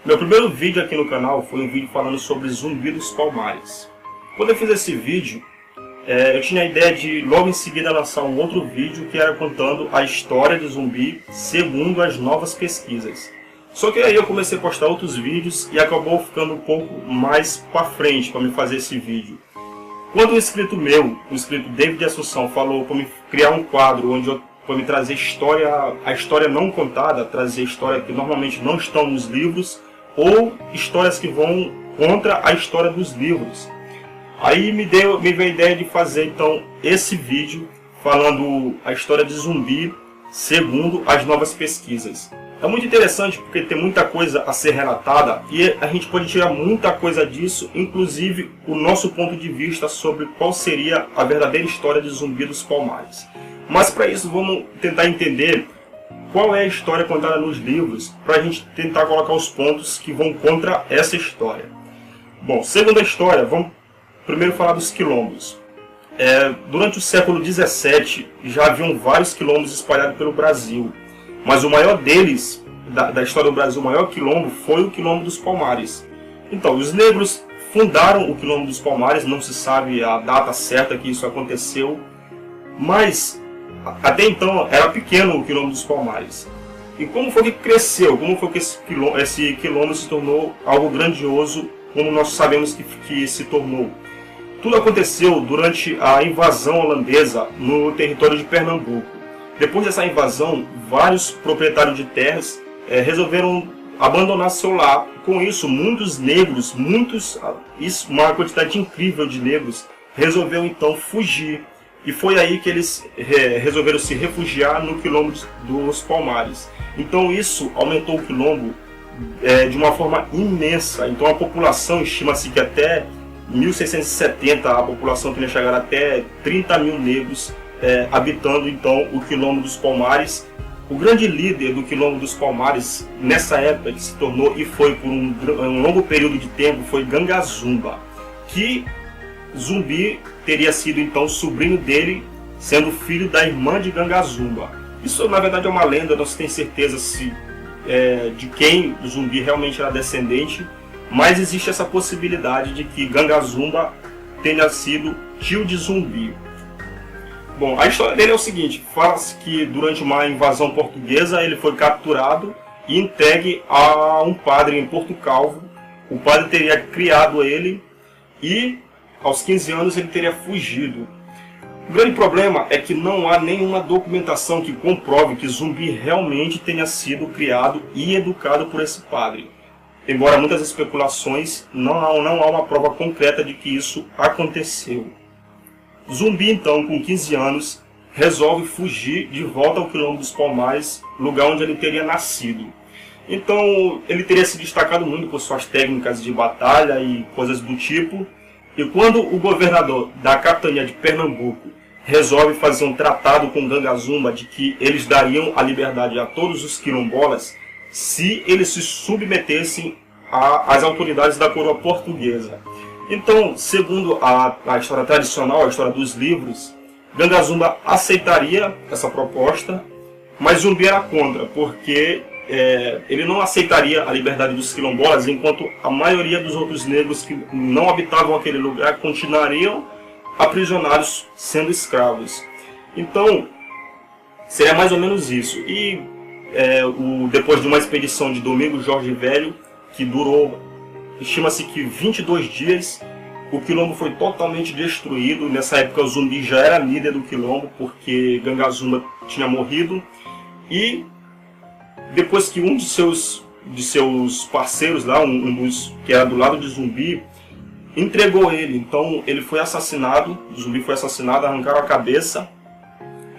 Meu primeiro vídeo aqui no canal foi um vídeo falando sobre Zumbi dos Palmares. Quando eu fiz esse vídeo, eu tinha a ideia de logo em seguida lançar um outro vídeo que era contando a história de Zumbi segundo as novas pesquisas. Só que aí eu comecei a postar outros vídeos e acabou ficando um pouco mais para frente para me fazer esse vídeo. Quando um inscrito meu, o inscrito David Assunção, falou para me criar um quadro onde para me trazer a história não contada, trazer histórias que normalmente não estão nos livros ou histórias que vão contra a história dos livros. Aí me veio a ideia de fazer então esse vídeo falando a história de Zumbi segundo as novas pesquisas. É muito interessante porque tem muita coisa a ser relatada e a gente pode tirar muita coisa disso, inclusive o nosso ponto de vista sobre qual seria a verdadeira história de Zumbi dos Palmares. Mas para isso vamos tentar entender qual é a história contada nos livros, para a gente tentar colocar os pontos que vão contra essa história. Bom, segundo a história, vamos primeiro falar dos quilombos. Durante o século XVII já haviam vários quilombos espalhados pelo Brasil, mas o maior deles, da história do Brasil, o maior quilombo foi o Quilombo dos Palmares. Então, os negros fundaram o Quilombo dos Palmares, não se sabe a data certa que isso aconteceu, mas até então era pequeno o Quilombo dos Palmares. E como foi que cresceu? Como foi que esse quilombo se tornou algo grandioso, como nós sabemos que se tornou? Tudo aconteceu durante a invasão holandesa no território de Pernambuco. Depois dessa invasão, vários proprietários de terras resolveram abandonar seu lar. Com isso, muitos negros, uma quantidade incrível de negros, resolveram então fugir. E foi aí que eles resolveram se refugiar no Quilombo dos Palmares. Então isso aumentou o quilombo de uma forma imensa. Então a população, estima-se que até 1670 a população tinha chegado até 30 mil negros habitando então o Quilombo dos Palmares. O grande líder do Quilombo dos Palmares nessa época que se tornou e foi por um longo período de tempo foi Gangazumba, que Zumbi teria sido então sobrinho dele, sendo filho da irmã de Gangazumba. Isso na verdade é uma lenda, não se tem certeza de quem Zumbi realmente era descendente, mas existe essa possibilidade de que Gangazumba tenha sido tio de Zumbi. Bom, a história dele é o seguinte: fala-se que durante uma invasão portuguesa ele foi capturado e entregue a um padre em Porto Calvo. O padre teria criado ele e aos 15 anos ele teria fugido. O grande problema é que não há nenhuma documentação que comprove que Zumbi realmente tenha sido criado e educado por esse padre. Embora muitas especulações, não há uma prova concreta de que isso aconteceu. Zumbi então, com 15 anos, resolve fugir de volta ao Quilombo dos Palmares, lugar onde ele teria nascido. Então ele teria se destacado muito por suas técnicas de batalha e coisas do tipo. E quando o governador da capitania de Pernambuco resolve fazer um tratado com Gangazumba de que eles dariam a liberdade a todos os quilombolas se eles se submetessem às autoridades da coroa portuguesa. Então, segundo a história tradicional, a história dos livros, Gangazumba aceitaria essa proposta, mas Zumbi era contra, porque ele não aceitaria a liberdade dos quilombolas, enquanto a maioria dos outros negros que não habitavam aquele lugar continuariam aprisionados, sendo escravos. Então, seria mais ou menos isso. E depois de uma expedição de Domingos Jorge Velho, que durou, estima-se que 22 dias, o quilombo foi totalmente destruído. Nessa época o Zumbi já era líder do quilombo, porque Gangazumba tinha morrido. E depois que um de seus parceiros lá, um dos que era do lado de Zumbi, entregou ele. Então ele foi assassinado, Zumbi foi assassinado, arrancaram a cabeça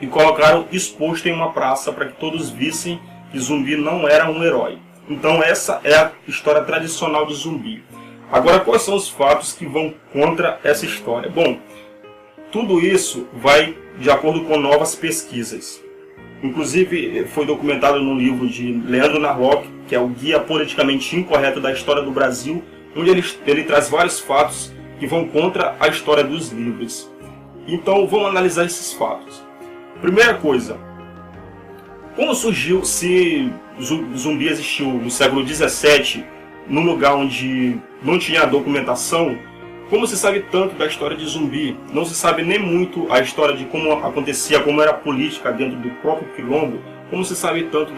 e colocaram exposto em uma praça para que todos vissem que Zumbi não era um herói. Então essa é a história tradicional de Zumbi. Agora, quais são os fatos que vão contra essa história? Bom, tudo isso vai de acordo com novas pesquisas. Inclusive, foi documentado no livro de Leandro Narlock, que é o Guia Politicamente Incorreto da História do Brasil, onde ele traz vários fatos que vão contra a história dos livros. Então, vamos analisar esses fatos. Primeira coisa, como surgiu, se Zumbi existiu no século XVII, num lugar onde não tinha documentação, como se sabe tanto da história de Zumbi, não se sabe nem muito a história de como acontecia, como era a política dentro do próprio Quilombo, como se sabe tanto da